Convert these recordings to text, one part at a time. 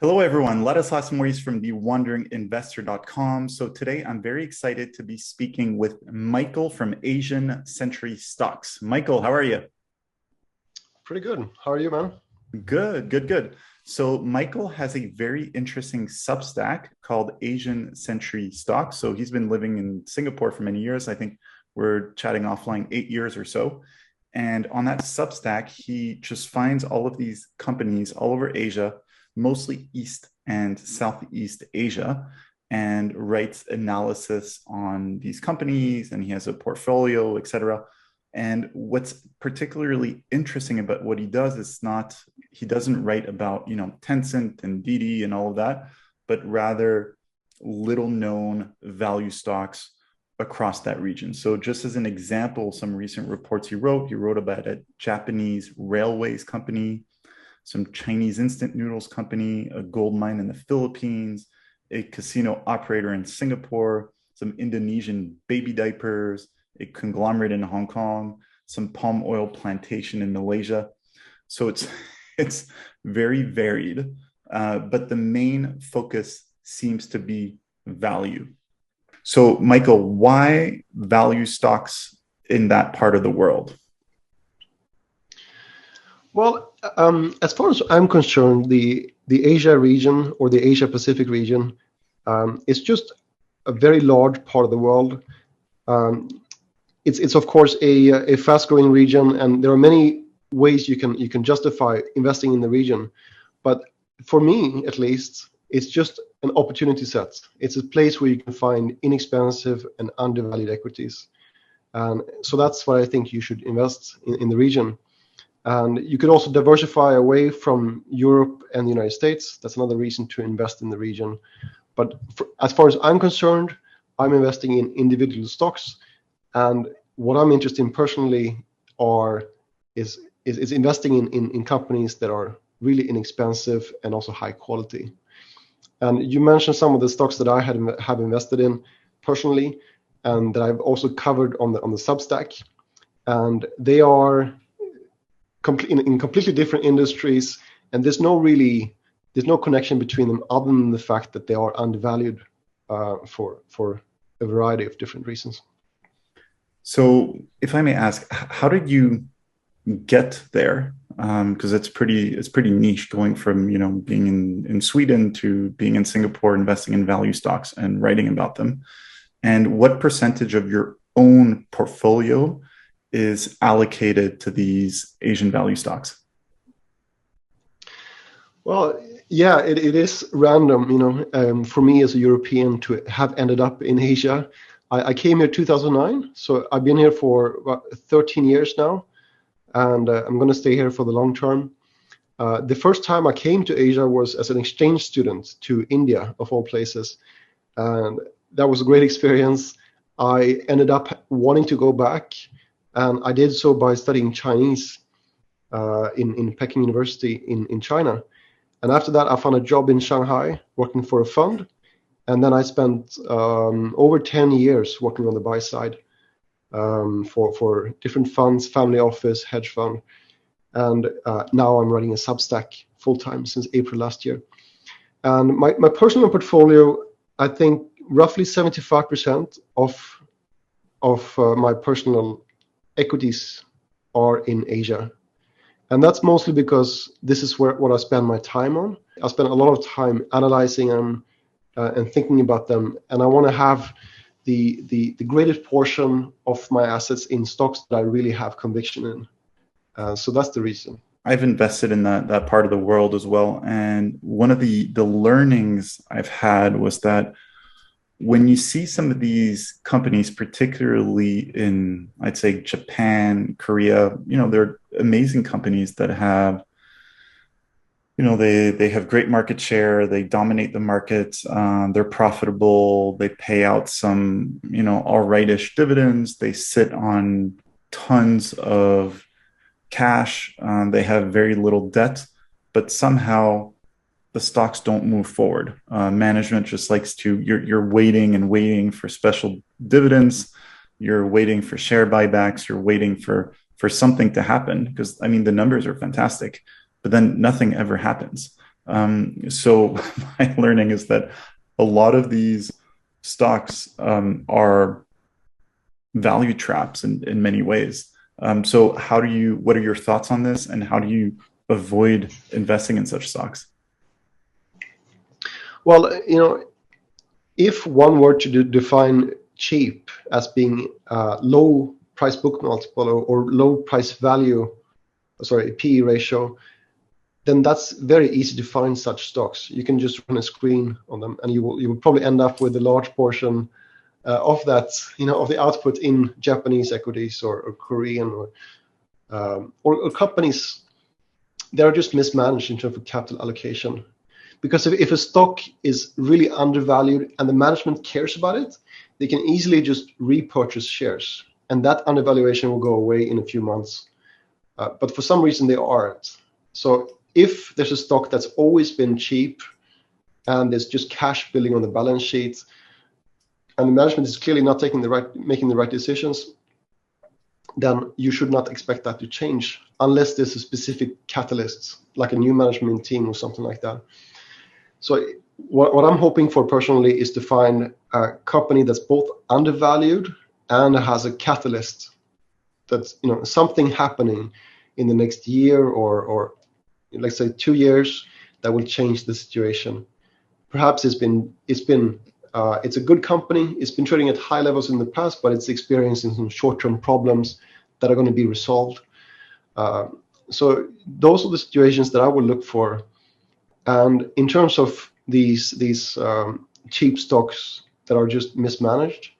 Hello, everyone. Ladislas Maurice from thewanderinginvestor.com. So today I'm very excited to be speaking with Michael from Asian Century Stocks. Michael, how are you? Pretty good. How are you, man? Good, good, good. So Michael has a very interesting Substack called Asian Century Stocks. So he's been living in Singapore for many years. I think we're chatting offline 8 years or so. And on that Substack, he just finds all of these companies all over Asia, mostly East and Southeast Asia, and writes analysis on these companies. And he has a portfolio, etc. And what's particularly interesting about what he does is he doesn't write about, Tencent and Didi and all of that, but rather little known value stocks across that region. So just as an example, some recent reports he wrote about a Japanese railways company, some Chinese instant noodles company, a gold mine in the Philippines, a casino operator in Singapore, some Indonesian baby diapers, a conglomerate in Hong Kong, some palm oil plantation in Malaysia. So it's very varied, but the main focus seems to be value. So, Michael, why value stocks in that part of the world? Well, as far as I'm concerned, the Asia region or the Asia Pacific region is just a very large part of the world. Um, it's of course a fast-growing region, and there are many ways you can justify investing in the region. But for me, at least, it's just an opportunity set. It's a place where you can find inexpensive and undervalued equities. And so that's why I think you should invest in the region. And you could also diversify away from Europe and the United States. That's another reason to invest in the region. But as far as I'm concerned, I'm investing in individual stocks. And what I'm interested in personally is investing in companies that are really inexpensive and also high quality. And you mentioned some of the stocks that I have invested in personally, and that I've also covered on the Substack. And they are in completely different industries, and there's no connection between them other than the fact that they are undervalued for a variety of different reasons. So, if I may ask, how did you get there? Because it's pretty niche, going from being in Sweden to being in Singapore, investing in value stocks and writing about them. And what percentage of your own portfolio is allocated to these Asian value stocks? Well, yeah, it is random, for me as a European to have ended up in Asia. I came here 2009, so I've been here for about 13 years now, and I'm going to stay here for the long term. The first time I came to Asia was as an exchange student to India, of all places, and that was a great experience. I ended up wanting to go back, and I did so by studying Chinese in Peking University in China. And after that, I found a job in Shanghai working for a fund. And then I spent over 10 years working on the buy side for different funds, family office, hedge fund. And now I'm running a Substack full-time since April last year. And my personal portfolio, I think roughly 75% of my personal equities are in Asia. And that's mostly because this is what I spend my time on. I spend a lot of time analyzing them and thinking about them. And I want to have the greatest portion of my assets in stocks that I really have conviction in. So that's the reason. I've invested in that part of the world as well. And one of the learnings I've had was that when you see some of these companies, particularly in, I'd say, Japan, Korea, they're amazing companies that have, they have great market share, they dominate the market, they're profitable, they pay out some, all rightish dividends, they sit on tons of cash, they have very little debt, but somehow the stocks don't move forward. Management just likes to, you're waiting and waiting for special dividends. You're waiting for share buybacks. You're waiting for something to happen because, I mean, the numbers are fantastic, but then nothing ever happens. So my learning is that a lot of these stocks are value traps in many ways. So what are your thoughts on this, and how do you avoid investing in such stocks? Well, if one were to define cheap as being low price book multiple or low price value, sorry, PE ratio, then that's very easy to find such stocks. You can just run a screen on them, and you will probably end up with a large portion of that, of the output in Japanese equities or Korean or companies that are just mismanaged in terms of capital allocation. Because if a stock is really undervalued and the management cares about it, they can easily just repurchase shares, and that undervaluation will go away in a few months. But for some reason, they aren't. So if there's a stock that's always been cheap and there's just cash building on the balance sheet, and the management is clearly not making the right decisions, then you should not expect that to change unless there's a specific catalyst, like a new management team or something like that. So what I'm hoping for personally is to find a company that's both undervalued and has a catalyst, that's something happening in the next year or let's say 2 years that will change the situation. Perhaps it's a good company. It's been trading at high levels in the past, but it's experiencing some short-term problems that are going to be resolved. So those are the situations that I would look for. And in terms of these cheap stocks that are just mismanaged,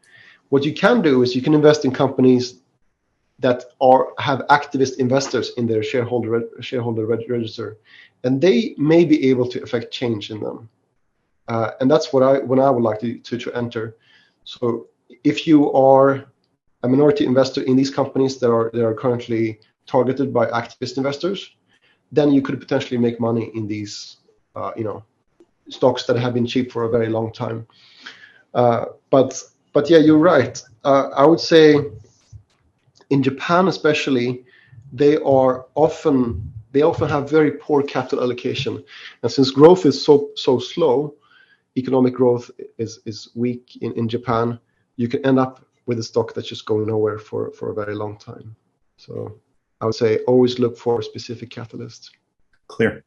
what you can do is you can invest in companies that have activist investors in their shareholder register, and they may be able to affect change in them. And that's when I would like to enter. So if you are a minority investor in these companies that are currently targeted by activist investors, then you could potentially make money in these stocks that have been cheap for a very long time. But yeah, you're right. I would say in Japan especially, they often have very poor capital allocation, and since growth is so slow, economic growth is weak in Japan, you can end up with a stock that's just going nowhere for a very long time. So I would say always look for specific catalysts. Clear.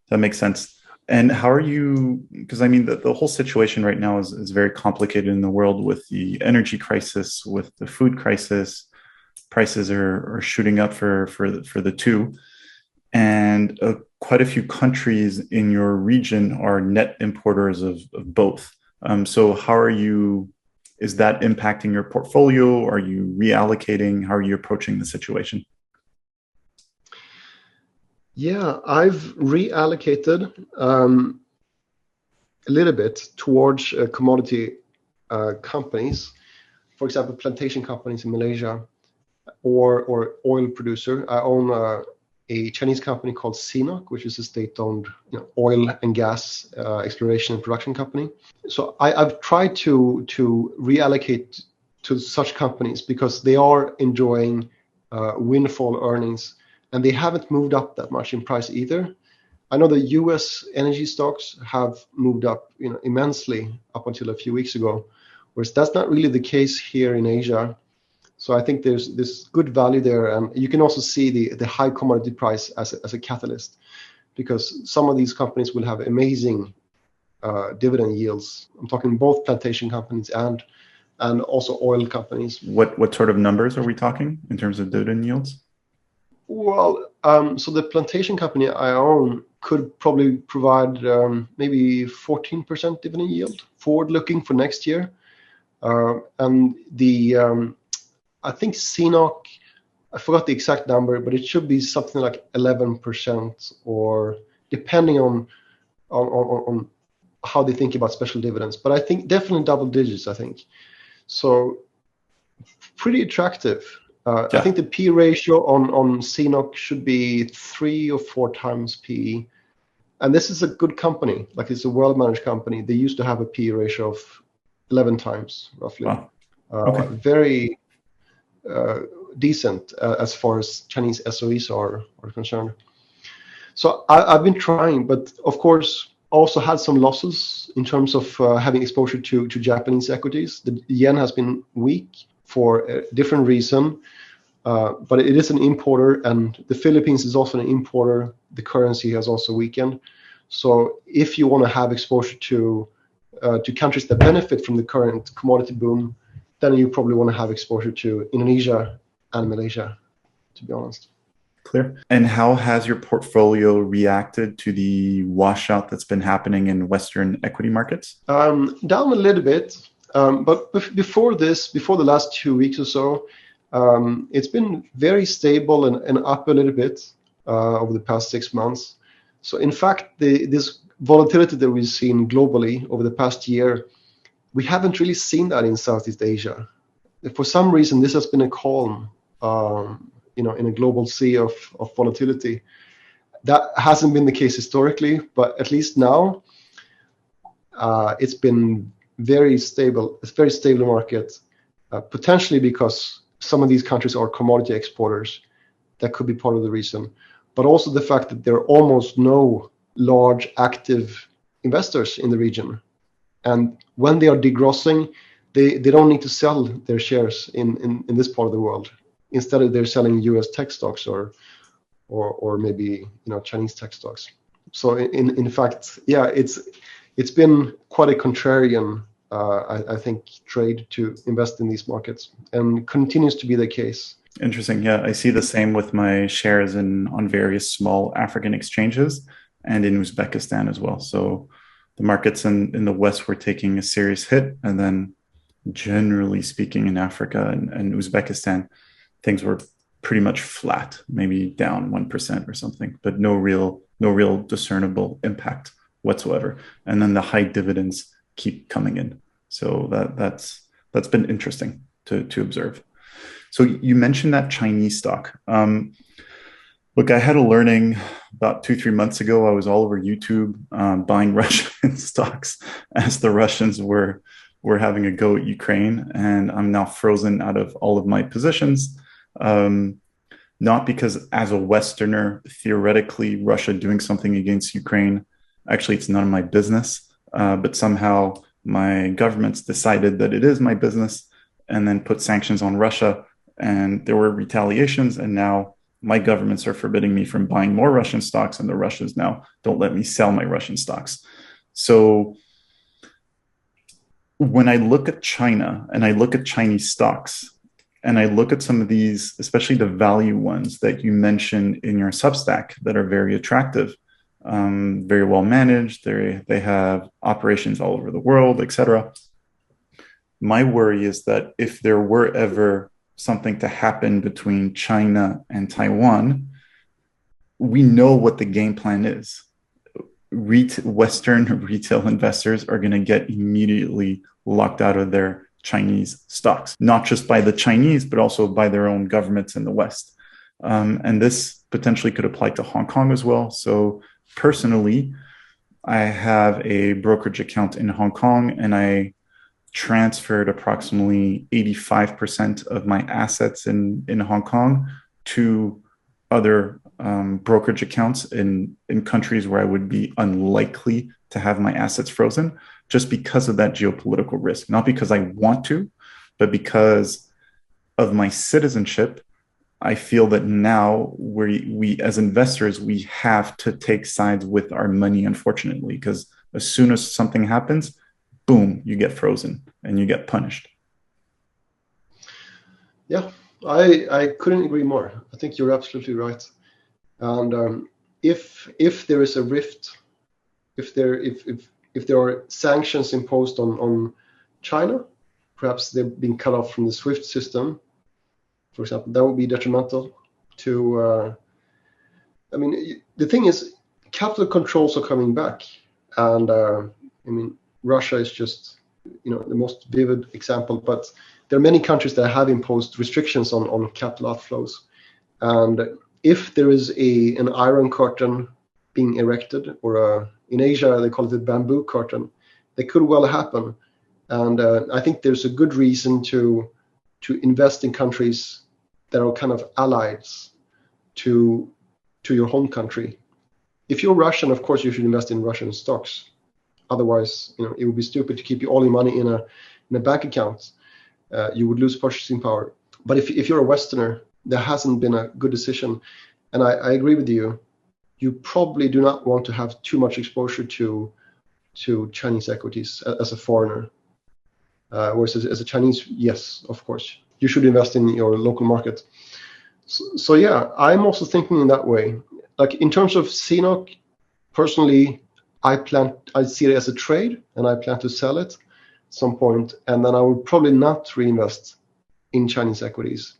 That makes sense. And how are you, because I mean, the whole situation right now is very complicated in the world with the energy crisis, with the food crisis. Prices are shooting up for the two. And quite a few countries in your region are net importers of both. So is that impacting your portfolio? Are you reallocating? How are you approaching the situation? Yeah, I've reallocated a little bit towards commodity companies, for example, plantation companies in Malaysia or oil producer. I own a Chinese company called CNOOC, which is a state-owned oil and gas exploration and production company. So I've tried to reallocate to such companies because they are enjoying windfall earnings, and they haven't moved up that much in price either. I know the U.S. energy stocks have moved up immensely up until a few weeks ago, whereas that's not really the case here in Asia. So I think there's this good value there, and you can also see the high commodity price as a catalyst, because some of these companies will have amazing dividend yields. I'm talking both plantation companies and also oil companies. What sort of numbers are we talking in terms of dividend yields? Well, so the plantation company I own could probably provide maybe 14% dividend yield forward looking for next year, and the I think CNOOC, I forgot the exact number, but it should be something like 11%, or depending on how they think about special dividends. But I think definitely double digits, I think. So pretty attractive. Yeah. I think the P ratio on CNOOC should be 3 or 4 times PE. And this is a good company, like it's a well-managed company. They used to have a P ratio of 11 times, roughly. Wow. Okay. Very decent as far as Chinese SOEs are concerned. So I've been trying, but of course also had some losses in terms of having exposure to Japanese equities. The yen has been weak for a different reason, but it is an importer, and the Philippines is also an importer. The currency has also weakened. So if you want to have exposure to countries that benefit from the current commodity boom, then you probably want to have exposure to Indonesia and Malaysia, to be honest. Clear. And how has your portfolio reacted to the washout that's been happening in Western equity markets? Down a little bit, but before the last 2 weeks or so, it's been very stable and up a little bit over the past 6 months. So in fact, this volatility that we've seen globally over the past year, we haven't really seen that in Southeast Asia. For some reason, this has been a calm, in a global sea of volatility. That hasn't been the case historically, but at least now, it's been very stable. It's a very stable market, potentially because some of these countries are commodity exporters. That could be part of the reason, but also the fact that there are almost no large active investors in the region. And when they are degrossing, they don't need to sell their shares in this part of the world. Instead, they're selling U.S. tech stocks or maybe Chinese tech stocks. So in fact, yeah, it's been quite a contrarian, I think, trade to invest in these markets, and continues to be the case. Interesting. Yeah, I see the same with my shares on various small African exchanges and in Uzbekistan as well. So the markets in the West were taking a serious hit, and then generally speaking in Africa and Uzbekistan, things were pretty much flat, maybe down 1% or something, but no real discernible impact whatsoever. And then the high dividends keep coming in. So that's been interesting to observe. So you mentioned that Chinese stock. Look, I had a learning about 2-3 months ago. I was all over YouTube buying Russian stocks as the Russians were having a go at Ukraine, and I'm now frozen out of all of my positions. Not because as a Westerner, theoretically, Russia doing something against Ukraine, actually, it's none of my business. But somehow my governments decided that it is my business and then put sanctions on Russia. And there were retaliations. And now my governments are forbidding me from buying more Russian stocks. And the Russians now don't let me sell my Russian stocks. So when I look at China and I look at Chinese stocks, and I look at some of these, especially the value ones that you mentioned in your Substack that are very attractive, very well managed. They have operations all over the world, etc. My worry is that if there were ever something to happen between China and Taiwan, we know what the game plan is. Western retail investors are going to get immediately locked out of their Chinese stocks, not just by the Chinese, but also by their own governments in the West. And this potentially could apply to Hong Kong as well. So personally, I have a brokerage account in Hong Kong, and I transferred approximately 85% of my assets in Hong Kong to other brokerage accounts in countries where I would be unlikely to have my assets frozen, just because of that geopolitical risk. Not because I want to, but because of my citizenship. I feel that now we as investors, we have to take sides with our money, unfortunately, because as soon as something happens, boom, you get frozen and you get punished. Yeah, I couldn't agree more. I think you're absolutely right. And if there is a rift, if there are sanctions imposed on China, perhaps they've been cut off from the SWIFT system, for example, that would be detrimental to. The thing is, capital controls are coming back, and Russia is just the most vivid example, but there are many countries that have imposed restrictions on capital outflows, and if there is an iron curtain being erected, or in Asia they call it the bamboo curtain, that could well happen, and I think there's a good reason to invest in countries that are kind of allies to your home country, If you're Russian, of course, you should invest in Russian stocks. Otherwise, it would be stupid to keep all your money in a bank account. You would lose purchasing power. But if you're a Westerner, there hasn't been a good decision. And I agree with you. You probably do not want to have too much exposure to Chinese equities as a foreigner. Whereas as a Chinese, yes, of course, you should invest in your local market. So yeah, I'm also thinking in that way. Like in terms of CNOC, personally, I see it as a trade, and I plan to sell it at some point, and then I will probably not reinvest in Chinese equities.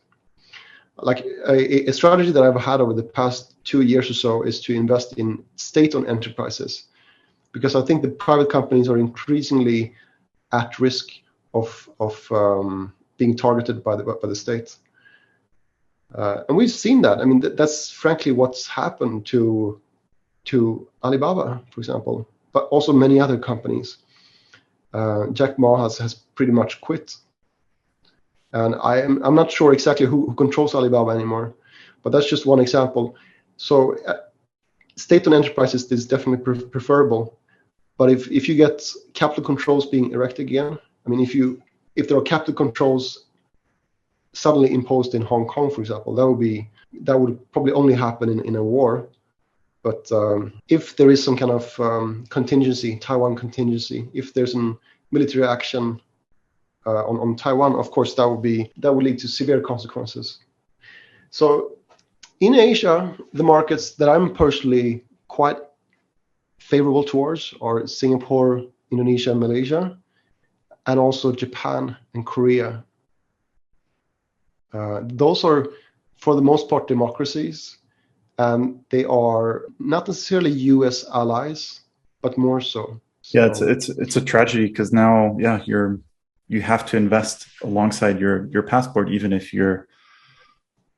Like a strategy that I've had over the past 2 years or so is to invest in state-owned enterprises, because I think the private companies are increasingly at risk of being targeted by the state. And we've seen that. I mean, that's frankly what's happened to Alibaba, for example, but also many other companies. Jack Ma has pretty much quit. And I'm not sure exactly who controls Alibaba anymore, but that's just one example. So state-owned enterprises is definitely preferable. But if you get capital controls being erected again, I mean, if there are capital controls suddenly imposed in Hong Kong, for example, that would probably only happen in a war. But if there is some kind of Taiwan contingency, if there's some military action on Taiwan, of course, that would lead to severe consequences. So in Asia, the markets that I'm personally quite favorable towards are Singapore, Indonesia, and Malaysia, and also Japan and Korea. Those are, for the most part, democracies, and they are not necessarily U.S. allies, but more so. Yeah, it's a tragedy because now, yeah, you have to invest alongside your passport, even if you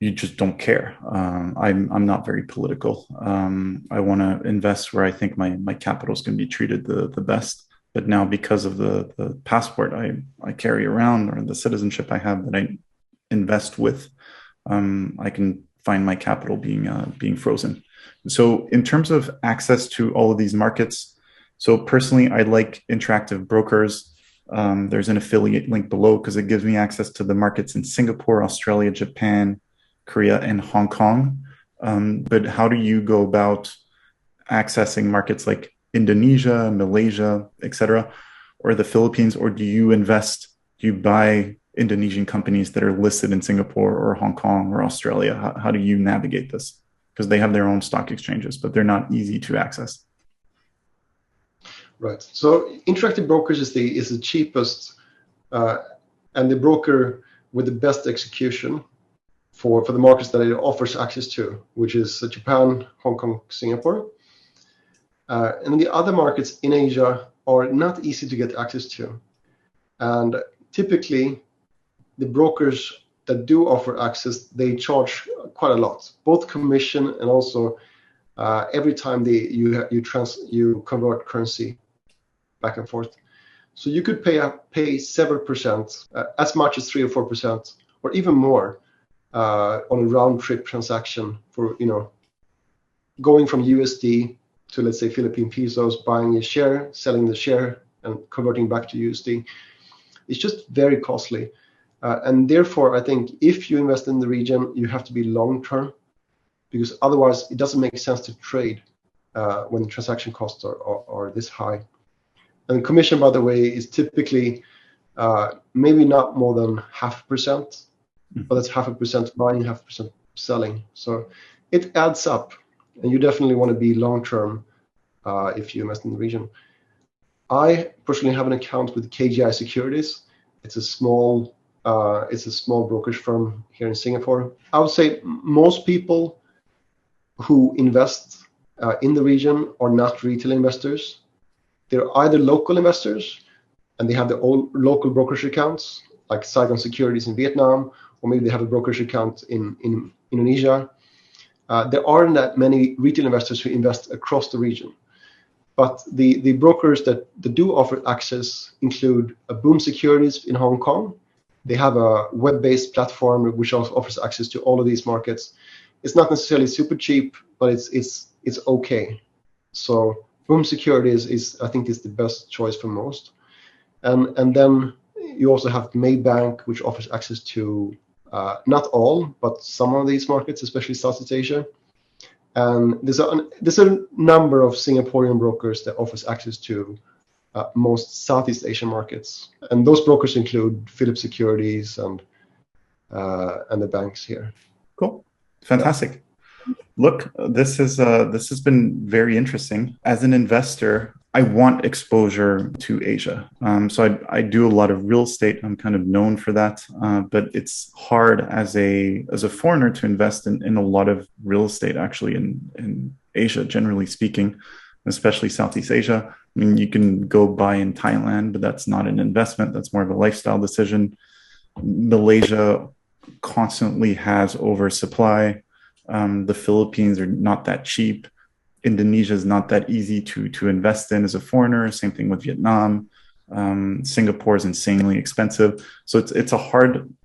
just don't care. I'm not very political. I want to invest where I think my capital is going to be treated the best. But now, because of the passport I carry around, or the citizenship I have that I invest with, I can find my capital being frozen. So in terms of access to all of these markets, so personally, I like Interactive Brokers. There's an affiliate link below because it gives me access to the markets in Singapore, Australia, Japan, Korea, and Hong Kong. But how do you go about accessing markets like Indonesia, Malaysia, etc., or the Philippines? Or do you buy Indonesian companies that are listed in Singapore or Hong Kong or Australia? How do you navigate this? Because they have their own stock exchanges, but they're not easy to access. Right. So Interactive Brokers is the cheapest and the broker with the best execution for the markets that it offers access to, which is Japan, Hong Kong, Singapore. And the other markets in Asia are not easy to get access to. And typically, the brokers that do offer access, they charge quite a lot, both commission and also every time you convert currency back and forth. So you could pay several percent, as much as 3 or 4%, or even more on a round trip transaction for going from USD to, let's say, Philippine pesos, buying a share, selling the share, and converting back to USD. It's just very costly. And therefore, I think if you invest in the region, you have to be long-term, because otherwise it doesn't make sense to trade when the transaction costs are this high. And commission, by the way, is typically maybe not more than 0.5%, but that's 0.5% buying, 0.5% selling. So it adds up, and you definitely want to be long-term if you invest in the region. I personally have an account with KGI Securities. It's a small brokerage firm here in Singapore. I would say most people who invest in the region are not retail investors. They're either local investors, and they have their own local brokerage accounts, like Saigon Securities in Vietnam, or maybe they have a brokerage account in Indonesia. There aren't that many retail investors who invest across the region. But the brokers that do offer access include Boom Securities in Hong Kong. They have a web-based platform which also offers access to all of these markets. It's not necessarily super cheap, but it's okay. So home security is I think is the best choice for most. And then you also have Maybank, which offers access to not all, but some of these markets, especially Southeast Asia. And there's a number of Singaporean brokers that offers access to most Southeast Asian markets, and those brokers include Philips Securities and the banks here. Cool, fantastic. Look, this has been very interesting. As an investor, I want exposure to Asia. So I do a lot of real estate. I'm kind of known for that, but it's hard as a foreigner to invest in a lot of real estate actually in Asia, generally speaking, especially Southeast Asia. I mean, you can go buy in Thailand, but that's not an investment. That's more of a lifestyle decision. Malaysia constantly has oversupply. The Philippines are not that cheap. Indonesia is not that easy to invest in as a foreigner. Same thing with Vietnam. Singapore is insanely expensive. So it's a hard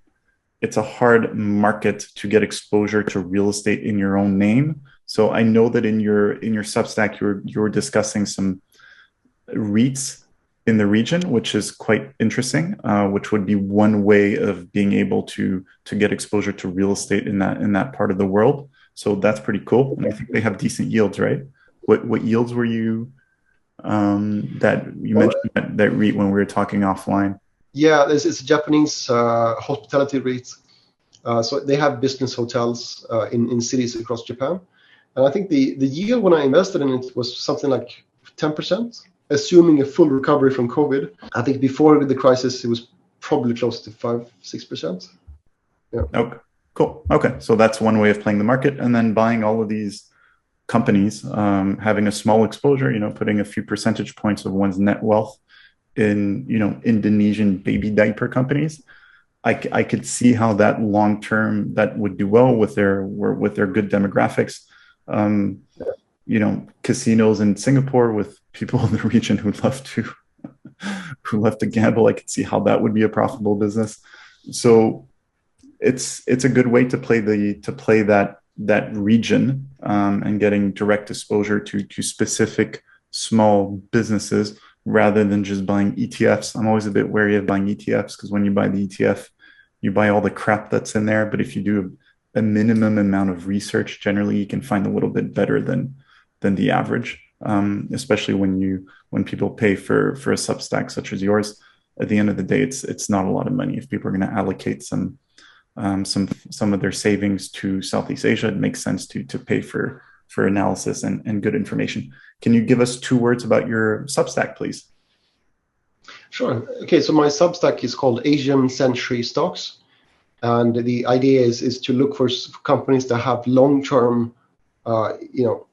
market to get exposure to real estate in your own name. So I know that in your Substack you're discussing some REITs in the region, which is quite interesting, which would be one way of being able to get exposure to real estate in that part of the world. So that's pretty cool. And I think they have decent yields, right? What yields were you that you mentioned that REIT when we were talking offline? Yeah, it's a Japanese hospitality REIT. So they have business hotels in cities across Japan. And I think the yield when I invested in it was something like 10%. Assuming a full recovery from COVID. I think before the crisis, it was probably close to 5-6%. Yeah. Okay, cool. Okay, so that's one way of playing the market, and then buying all of these companies, having a small exposure, putting a few percentage points of one's net wealth in, Indonesian baby diaper companies. I could see how that long term that would do well with their good demographics. Casinos in Singapore with people in the region who love to gamble. I could see how that would be a profitable business. So it's a good way to play that region and getting direct exposure to specific small businesses rather than just buying ETFs. I'm always a bit wary of buying ETFs because when you buy the ETF, you buy all the crap that's in there. But if you do a minimum amount of research, generally you can find a little bit better than the average. Especially when people pay for a Substack such as yours. At the end of the day, it's not a lot of money. If people are going to allocate some of their savings to Southeast Asia, it makes sense to pay for analysis and good information. Can you give us 2 words about your Substack, please? Sure. Okay, so my Substack is called Asian Century Stocks, and the idea is to look for companies that have long-term,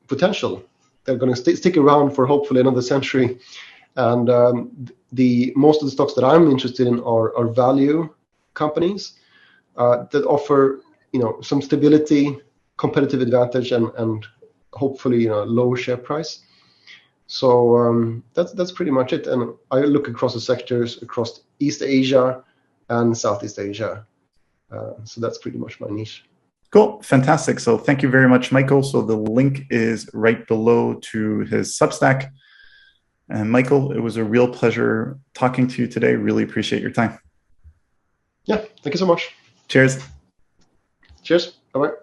potential. They're going to stick around for hopefully another century. And most of the stocks that I'm interested in are value companies that offer, some stability, competitive advantage, and hopefully, low share price. So that's pretty much it. And I look across the sectors across East Asia and Southeast Asia. So that's pretty much my niche. Cool. Fantastic. So thank you very much, Michael. So the link is right below to his Substack. And Michael, it was a real pleasure talking to you today. Really appreciate your time. Yeah. Thank you so much. Cheers. Cheers. Bye-bye.